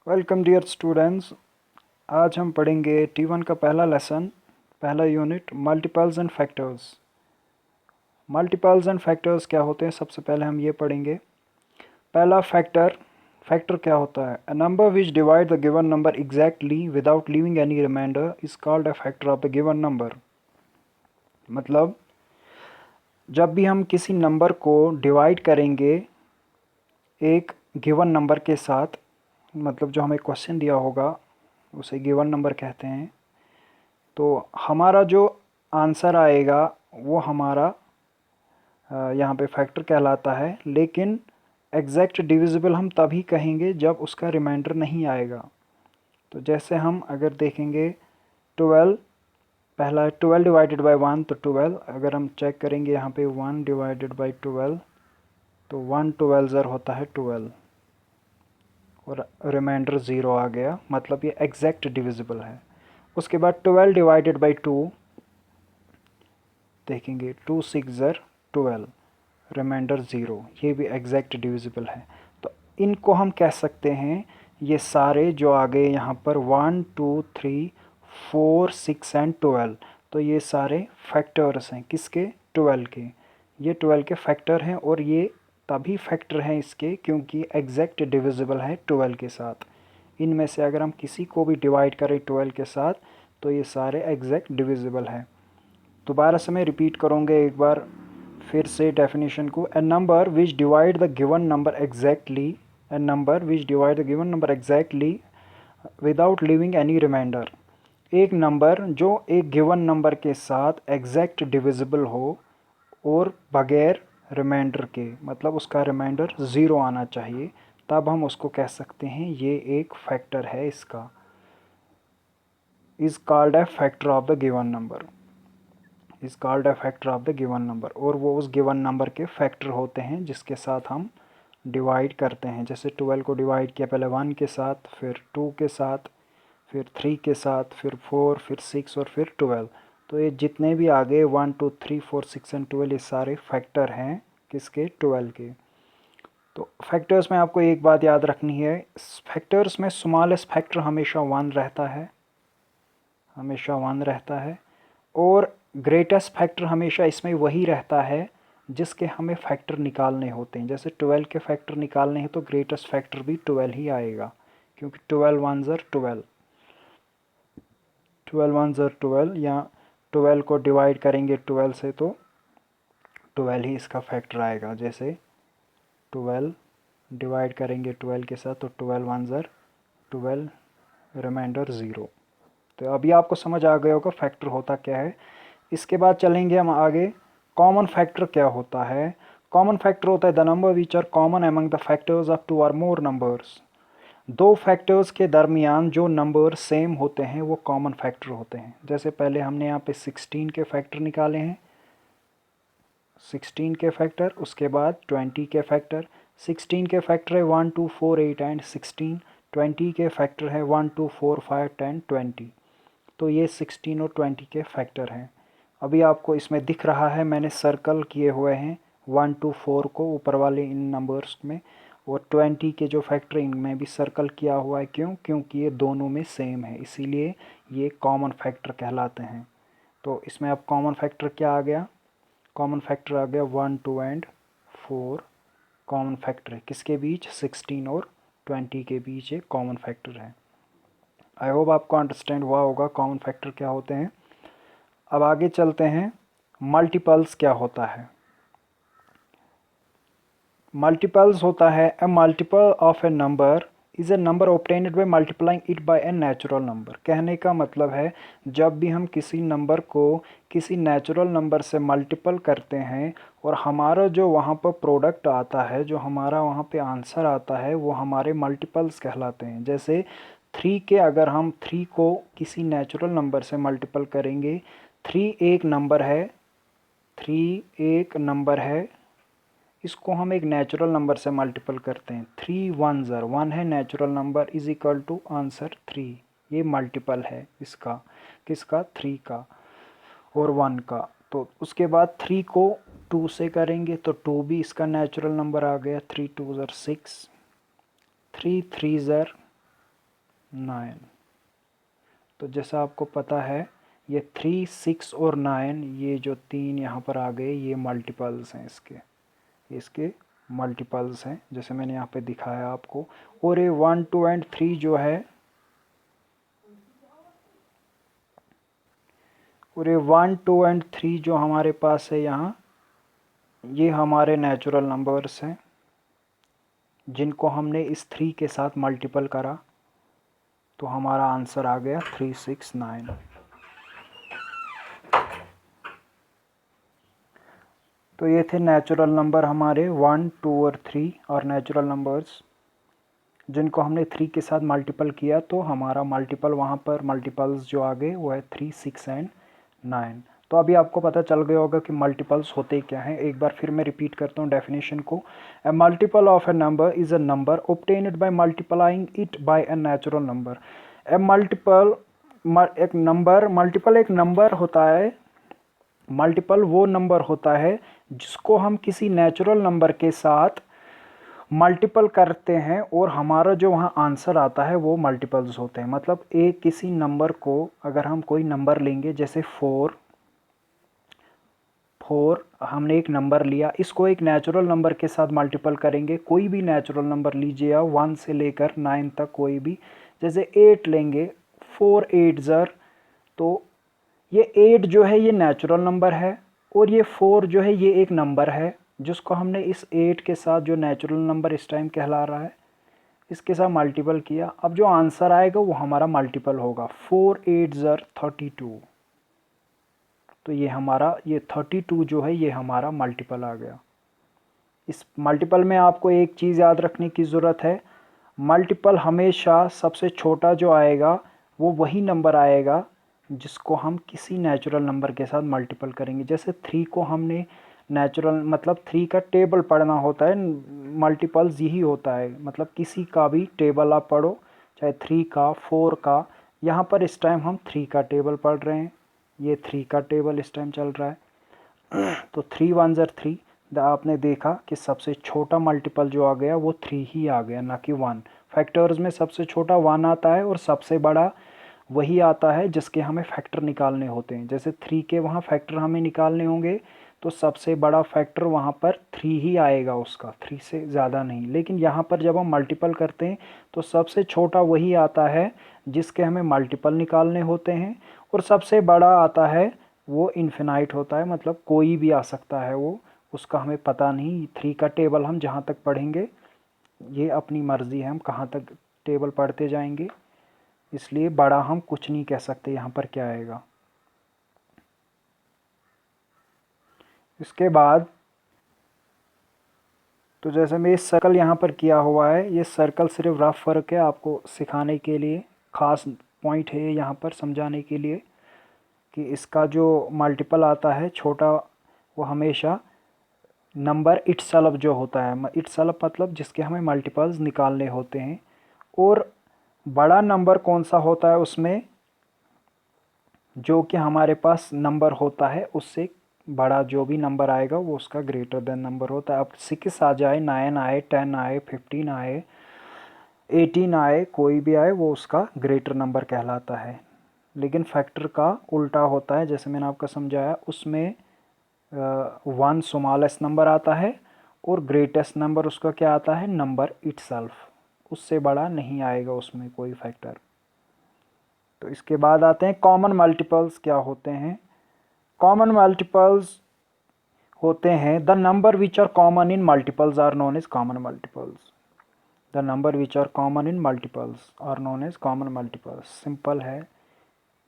Welcome dear students. आज हम पढ़ेंगे T1 का पहला लेसन, पहला unit multiples and factors. Multiples and factors क्या होते हैं, सबसे पहले हम ये पढ़ेंगे। पहला फैक्टर। फैक्टर क्या होता है? A number which divide the given number exactly without leaving any remainder is called a factor of the given number. मतलब जब भी हम किसी नंबर को डिवाइड करेंगे एक गिवन नंबर के साथ, मतलब जो हमें क्वेश्चन दिया होगा उसे गिवन नंबर कहते हैं, तो हमारा जो आंसर आएगा वो हमारा यहाँ पे फैक्टर कहलाता है। लेकिन एग्जैक्ट डिविजिबल हम तभी कहेंगे जब उसका रिमाइंडर नहीं आएगा। तो जैसे हम अगर देखेंगे 12, पहला 12 डिवाइडेड बाई 1 तो 12। अगर हम चेक करेंगे यहाँ पे 1 डिवाइडेड बाई 12 तो 1 12 ज़र होता है 12 और रिमाइंडर 0 आ गया, मतलब ये एग्जैक्ट डिविजिबल है। उसके बाद 12 डिवाइडेड बाई 2 देखेंगे 2 6 ज़र 12, रिमाइंडर 0, ये भी एग्जैक्ट डिविजिबल है। तो इनको हम कह सकते हैं, ये सारे जो आ गए यहाँ पर 1 2 3 4 6 एंड 12, तो ये सारे फैक्टर्स हैं किसके? 12 के। ये 12 के फैक्टर हैं और ये तभी फैक्टर हैं इसके क्योंकि एग्जैक्ट डिविजिबल है 12 के साथ। इनमें से अगर हम किसी को भी डिवाइड करें 12 के साथ तो ये सारे एग्जैक्ट डिविजिबल है। दोबारा से मैं रिपीट करूँगा एक बार फिर से डेफिनेशन को। A number which divide the given number exactly, a number which divide the given number exactly without leaving any remainder. एक नंबर जो एक गिवन नंबर के साथ एग्जैक्ट डिविजिबल हो और बगैर रिमाइंडर के, मतलब उसका रिमाइंडर 0 आना चाहिए, तब हम उसको कह सकते हैं ये एक फैक्टर है। इसका is called a factor of the given number, is called a factor of the given number. और वो उस गिवन नंबर के फैक्टर होते हैं जिसके साथ हम डिवाइड करते हैं। जैसे 12 को डिवाइड किया पहले 1 के साथ, फिर 2 के साथ, फिर 3 के साथ, फिर 4, फिर 6 और फिर 12। तो ये जितने भी आगे 1 2 3 4 6 एंड 12 ये सारे फैक्टर हैं किसके? 12 के। तो फैक्टर्स में आपको एक बात याद रखनी है, फैक्टर्स में स्मॉलेस्ट फैक्टर हमेशा 1 रहता है, हमेशा 1 रहता है। और ग्रेटेस्ट फैक्टर हमेशा इसमें वही रहता है जिसके हमें फैक्टर निकालने होते हैं। जैसे 12 के फैक्टर निकालने हैं तो ग्रेटेस्ट फैक्टर भी 12 ही आएगा, क्योंकि 12 1 ज़र 12, 12 1 ज़र 12, या 12 को डिवाइड करेंगे 12 से तो 12 ही इसका फैक्टर आएगा। जैसे 12 डिवाइड करेंगे 12 के साथ तो 12 1 ज़र 12, रिमाइंडर 0। तो अभी आपको समझ आ गया होगा फैक्टर होता क्या है। इसके बाद चलेंगे हम आगे। कॉमन फैक्टर क्या होता है? कॉमन फैक्टर होता है the number which are common among the factors of 2 और मोर नंबर्स। दो फैक्टर्स के दरमियान जो नंबर सेम होते हैं वो कॉमन फैक्टर होते हैं। जैसे पहले हमने यहाँ पे 16 के फैक्टर निकाले हैं, 16 के फैक्टर, उसके बाद 20 के फैक्टर। 16 के फैक्टर है 1 2 4 8 एंड 16, 20 के फैक्टर है 1 2 4 5 10 20। तो ये 16 और 20 के फैक्टर हैं। अभी आपको इसमें दिख रहा है मैंने सर्कल किए हुए हैं 1 2 4 को ऊपर वाले इन नंबर्स में, और 20 के जो फैक्टर इनमें भी सर्कल किया हुआ है। क्यों? क्योंकि ये दोनों में सेम है, इसीलिए ये कॉमन फैक्टर कहलाते हैं। तो इसमें अब कॉमन फैक्टर क्या आ गया? कॉमन फैक्टर आ गया 1 2 एंड 4। कॉमन फैक्टर है किसके बीच? 16 और 20 के बीच एक कॉमन फैक्टर है। आई होप आपको अंडरस्टैंड हुआ होगा कॉमन फैक्टर क्या होते हैं। अब आगे चलते हैं, मल्टीपल्स क्या होता है। मल्टीपल्स होता है a multiple of a number is a number obtained by multiplying it by a natural number. कहने का मतलब है जब भी हम किसी नंबर को किसी नेचुरल नंबर से मल्टीपल करते हैं और हमारा जो वहाँ पर प्रोडक्ट आता है, जो हमारा वहाँ पे आंसर आता है, वो हमारे मल्टीपल्स कहलाते हैं। जैसे 3 के अगर हम 3 को किसी नेचुरल नंबर से मल्टीपल करेंगे, 3 एक नंबर है, 3 एक नंबर है, इसको हम एक नेचुरल नंबर से मल्टीपल करते हैं। 3 1 ज़र 1 है natural number, is equal to answer 3। ये मल्टीपल है इसका, किसका? 3 का और 1 का। तो उसके बाद 3 को 2 से करेंगे तो 2 भी इसका नेचुरल नंबर आ गया, 3 2 ज़र 6, 3 3 ज़र 9। तो जैसा आपको पता है ये 3, 6 और 9, ये जो 3 यहाँ पर आ गए ये मल्टीपल्स हैं इसके मल्टीपल्स हैं, जैसे मैंने यहाँ पे दिखाया आपको। और ये 1, 2 एंड 3 जो है, और ये 1, 2 एंड 3 जो हमारे पास है यहाँ, ये हमारे नेचुरल नंबर्स हैं जिनको हमने इस 3 के साथ मल्टीपल करा, तो हमारा आंसर आ गया 3, 6, 9। तो ये थे नेचुरल नंबर हमारे 1, 2 और 3, और नेचुरल नंबर्स जिनको हमने 3 के साथ मल्टीपल किया, तो हमारा मल्टीपल वहाँ पर मल्टीपल्स जो आ गए वो है 3, 6 एंड 9। तो अभी आपको पता चल गया होगा कि मल्टीपल्स होते क्या हैं। एक बार फिर मैं रिपीट करता हूँ डेफिनेशन को। A multiple of a number is a number obtained by multiplying it by a natural number. A multiple एक नंबर होता है। मल्टीपल वो नंबर होता है जिसको हम किसी नेचुरल नंबर के साथ मल्टीपल करते हैं और हमारा जो वहाँ आंसर आता है वो मल्टीपल्स होते हैं। मतलब एक किसी नंबर को अगर हम कोई नंबर लेंगे, जैसे 4 हमने एक नंबर लिया, इसको एक नेचुरल नंबर के साथ मल्टीपल करेंगे। कोई भी नेचुरल नंबर लीजिए आप, 1 से लेकर 9 तक कोई भी। जैसे 8 लेंगे, 4 8 ज़र, तो ये 8 जो है ये नेचुरल नंबर है, और ये 4 जो है ये एक नंबर है जिसको हमने इस 8 के साथ, जो नेचुरल नंबर इस टाइम कहला रहा है, इसके साथ मल्टीपल किया। अब जो आंसर आएगा वो हमारा मल्टीपल होगा। 4 8 ज़र 32, तो ये हमारा, ये 32 जो है ये हमारा मल्टीपल आ गया। इस मल्टीपल में आपको एक चीज़ याद रखने की ज़रूरत है, मल्टीपल हमेशा सबसे छोटा जो आएगा वो वही नंबर आएगा जिसको हम किसी नेचुरल नंबर के साथ मल्टीपल करेंगे। जैसे 3 को हमने नेचुरल, मतलब 3 का टेबल पढ़ना होता है, मल्टीपल्स यही होता है। मतलब किसी का भी टेबल आप पढ़ो, चाहे 3 का, 4 का। यहाँ पर इस टाइम हम 3 का टेबल पढ़ रहे हैं, ये 3 का टेबल इस टाइम चल रहा है। तो 3 1 ज़र 3, आपने देखा कि सबसे छोटा मल्टीपल जो आ गया वो 3 ही आ गया, ना कि 1। फैक्टर्स में सबसे छोटा 1 आता है और सबसे बड़ा वही आता है जिसके हमें फैक्टर निकालने होते हैं। जैसे 3 के वहाँ फैक्टर हमें निकालने होंगे तो सबसे बड़ा फैक्टर वहाँ पर 3 ही आएगा उसका, 3 से ज़्यादा नहीं। लेकिन यहाँ पर जब हम मल्टीपल करते हैं तो सबसे छोटा वही आता है जिसके हमें मल्टीपल निकालने होते हैं, और सबसे बड़ा आता है वो इन्फिनाइट होता है, मतलब कोई भी आ सकता है वो, उसका हमें पता नहीं। 3 का टेबल हम जहाँ तक पढ़ेंगे ये अपनी मर्ज़ी है, हम कहाँ तक टेबल पढ़ते जाएंगे, इसलिए बड़ा हम कुछ नहीं कह सकते यहाँ पर क्या आएगा। इसके बाद तो जैसे मैं इस सर्कल यहाँ पर किया हुआ है, ये सर्कल सिर्फ रफ फ़र्क है, आपको सिखाने के लिए ख़ास पॉइंट है यहाँ पर समझाने के लिए कि इसका जो मल्टीपल आता है छोटा, वो हमेशा नंबर इटसेल्फ जो होता है, इटसेल्फ मतलब जिसके हमें मल्टीपल्स निकालने होते हैं। और बड़ा नंबर कौन सा होता है उसमें, जो कि हमारे पास नंबर होता है उससे बड़ा जो भी नंबर आएगा वो उसका ग्रेटर देन नंबर होता है। अब 6 आ जाए, 9 आए, 10 आए, 15 आए, 18 आए, कोई भी आए, वो उसका ग्रेटर नंबर कहलाता है। लेकिन फैक्टर का उल्टा होता है, जैसे मैंने आपको समझाया, उसमें 1 स्मॉलेस्ट नंबर आता है और ग्रेटेस्ट नंबर उसका क्या आता है, नंबर इटसेल्फ, उससे बड़ा नहीं आएगा उसमें कोई फैक्टर। तो इसके बाद आते हैं कॉमन मल्टीपल्स क्या होते हैं। कॉमन मल्टीपल्स होते हैं the number which are common in multiples are known as common multiples. The number which are common in multiples are known as common multiples. Simple है,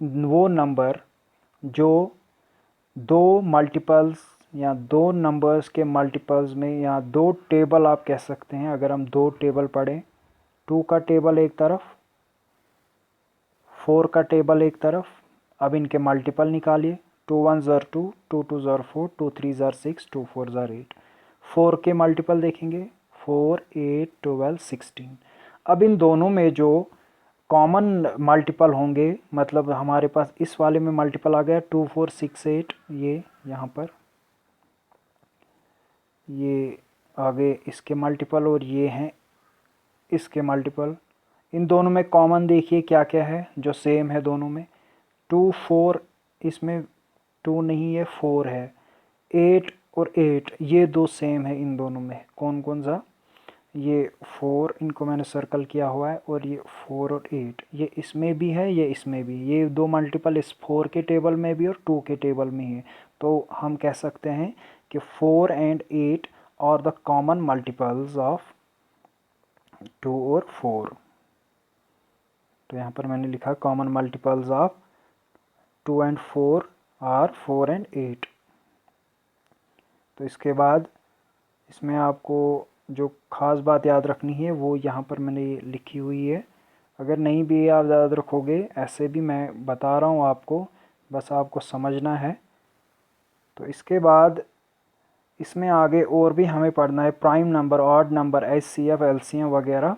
वो नंबर जो दो मल्टीपल्स या दो नंबर्स के मल्टीपल्स में, या दो टेबल आप कह सकते हैं, अगर हम दो टेबल पढ़ें, 2 का टेबल एक तरफ, 4 का टेबल एक तरफ, अब इनके मल्टीपल निकालिए। 2 1 ज़र 2, 2 2 ज़र 4, 2 3 ज़र 6, 2 4 ज़र 8। 4 के मल्टीपल देखेंगे, 4 8 12 16। अब इन दोनों में जो कॉमन मल्टीपल होंगे, मतलब हमारे पास इस वाले में मल्टीपल आ गया 2 4 6 8, ये यहाँ पर ये आगे इसके मल्टीपल, और ये हैं इसके मल्टीपल। इन दोनों में कॉमन देखिए क्या क्या है जो सेम है दोनों में। 2 4, इसमें 2 नहीं है 4 है। 8 और 8 ये दो सेम है इन दोनों में। कौन कौन सा? ये 4 इनको मैंने सर्कल किया हुआ है, और ये 4 और 8 ये इसमें भी है, ये इसमें भी। ये दो मल्टीपल इस 4 के टेबल में भी और 2 के टेबल में है। तो हम कह सकते हैं कि 4 and 8 are the common multiples of 2 और 4। तो यहाँ पर मैंने लिखा common multiples of 2 and 4 are 4 and 8। तो इसके बाद इसमें आपको जो ख़ास बात याद रखनी है वो यहाँ पर मैंने लिखी हुई है। अगर नहीं भी आप याद रखोगे, ऐसे भी मैं बता रहा हूँ आपको, बस आपको समझना है। तो इसके बाद इसमें आगे और भी हमें पढ़ना है prime number, odd number, HCF, LCM वगैरह,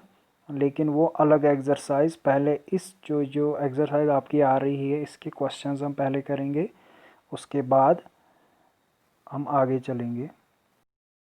लेकिन वो अलग एक्सरसाइज। पहले इस जो एक्सरसाइज आपकी आ रही है इसके क्वेश्चंस हम पहले करेंगे, उसके बाद हम आगे चलेंगे।